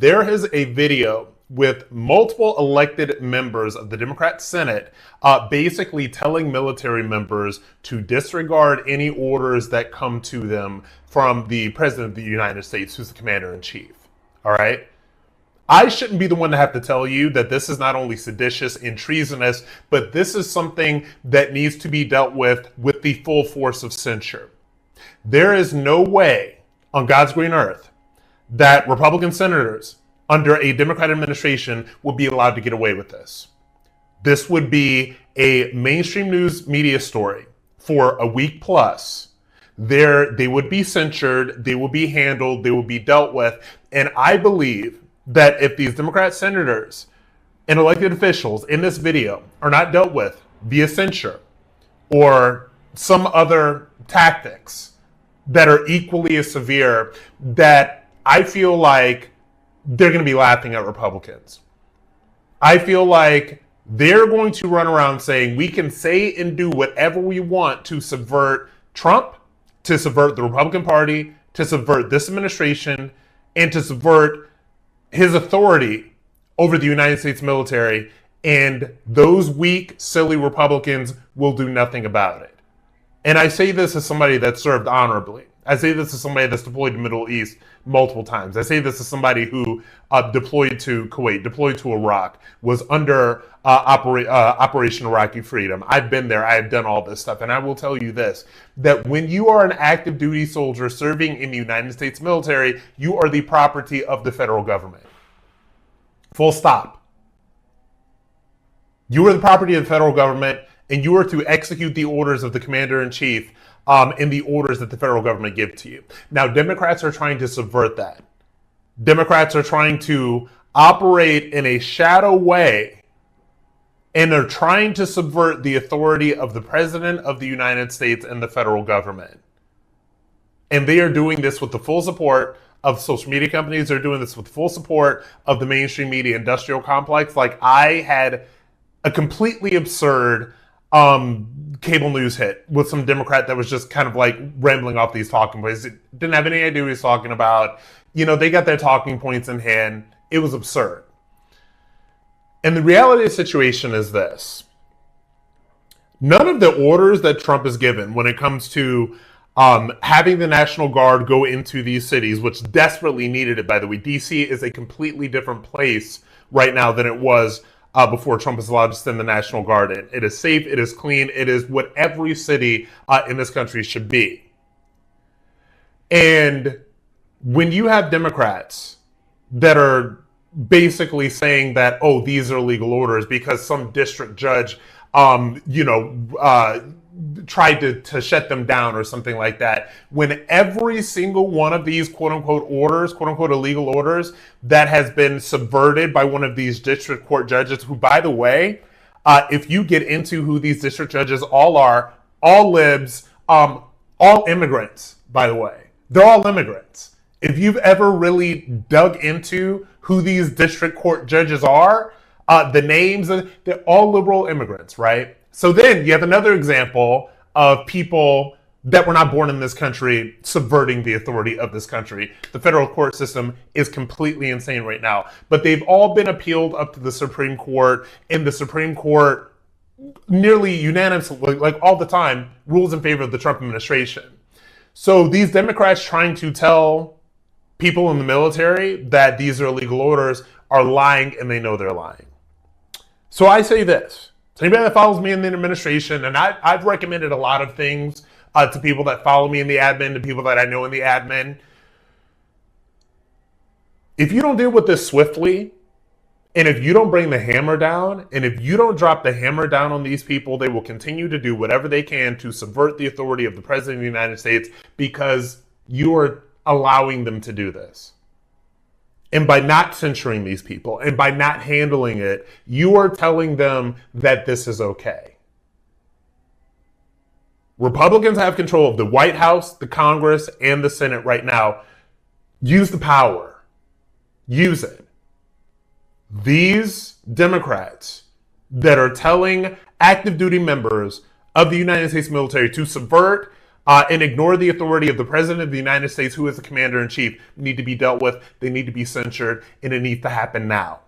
There is a video with multiple elected members of the Democrat Senate basically telling military members to disregard any orders that come to them from the President of the United States, who's the Commander-in-Chief. All right? I shouldn't be the one to have to tell you that this is not only seditious and treasonous, but this is something that needs to be dealt with the full force of censure. There is no way on God's green earth that Republican senators under a Democrat administration would be allowed to get away with this. This would be a mainstream news media story for a week plus. They would be censured, they would be handled, they would be dealt with. And I believe that if these Democrat senators and elected officials in this video are not dealt with via censure or some other tactics that are equally as severe, that I feel like they're going to be laughing at Republicans. I feel like they're going to run around saying we can say and do whatever we want to subvert Trump, to subvert the Republican Party, to subvert this administration, and to subvert his authority over the United States military. And those weak, silly Republicans will do nothing about it. And I say this as somebody that served honorably. I say this as somebody that's deployed to the Middle East multiple times. I say this as somebody who deployed to Kuwait, deployed to Iraq, was under Operation Iraqi Freedom. I've been there. I have done all this stuff. And I will tell you this, that when you are an active duty soldier serving in the United States military, you are the property of the federal government. Full stop. You are the property of the federal government, and you are to execute the orders of the Commander-in-Chief in the orders that the federal government give to you. Now, Democrats are trying to subvert that. Democrats are trying to operate in a shadow way, and they're trying to subvert the authority of the President of the United States and the federal government. And they are doing this with the full support of social media companies. They're doing this with full support of the mainstream media industrial complex. Like, I had a completely absurd cable news hit with some Democrat that was just kind of like rambling off these talking points. It didn't have any idea what he's talking about. You know, they got their talking points in hand. It was absurd. And the reality of the situation is this. None of the orders that Trump has given when it comes to having the National Guard go into these cities, which desperately needed it, by the way. DC is a completely different place right now than it was before Trump is allowed to send the National Guard in. It is safe, it is clean, it is what every city in this country should be. And when you have Democrats that are basically saying that, oh, these are illegal orders because some district judge, tried to shut them down or something like that, when every single one of these quote-unquote orders, quote-unquote illegal orders, that has been subverted by one of these district court judges, who, by the way, if you get into who these district judges all are, all libs, all immigrants, by the way. They're all immigrants. If you've ever really dug into who these district court judges are, the names, they're all liberal immigrants, right? So then you have another example of people that were not born in this country subverting the authority of this country. The federal court system is completely insane right now. But they've all been appealed up to the Supreme Court, and the Supreme Court nearly unanimously, like all the time, rules in favor of the Trump administration. So these Democrats trying to tell people in the military that these are illegal orders are lying, and they know they're lying. So I say this. Anybody that follows me in the administration, and I've recommended a lot of things to people that follow me in the admin, to people that I know in the admin. If you don't deal with this swiftly, and if you don't bring the hammer down, and if you don't drop the hammer down on these people, they will continue to do whatever they can to subvert the authority of the President of the United States, because you are allowing them to do this. And by not censuring these people and by not handling it, you are telling them that this is okay. Republicans have control of the White House, the Congress, and the Senate right now. Use the power. Use it. These Democrats that are telling active duty members of the United States military to subvert and ignore the authority of the President of the United States, who is the Commander-in-Chief, need to be dealt with. They need to be censured, and it needs to happen now.